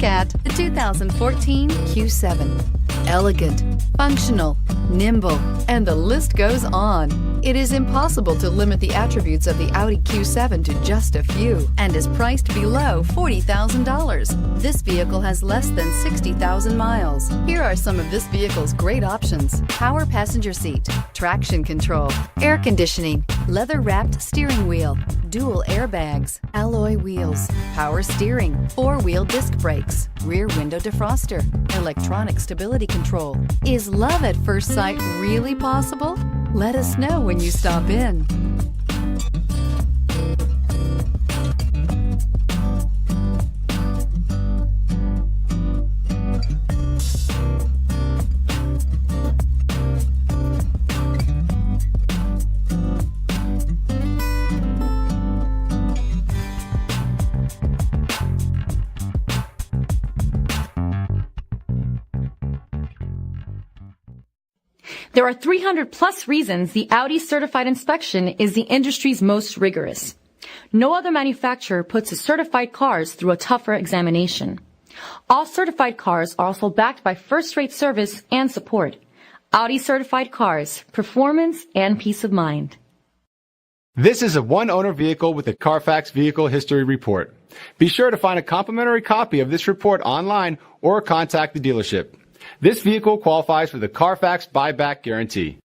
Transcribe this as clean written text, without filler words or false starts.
At the 2014 Q7. Elegant, functional, nimble, and the list goes on. It is impossible to limit the attributes of the Audi Q7 to just a few and is priced below $40,000. This vehicle has less than 60,000 miles. Here are some of this vehicle's great options: power passenger seat, traction control, air conditioning, leather-wrapped steering wheel, dual airbags, alloy wheels, power steering, four-wheel disc brakes, rear window defroster, electronic stability control. Is love at first sight really possible? Let us know when you stop in. There are 300 plus reasons the Audi certified inspection is the industry's most rigorous. No other manufacturer puts its certified cars through a tougher examination. All certified cars are also backed by first-rate service and support. Audi certified cars, performance and peace of mind. This is a one-owner vehicle with a Carfax Vehicle History Report. Be sure to find a complimentary copy of this report online or contact the dealership. This vehicle qualifies for the Carfax buyback guarantee.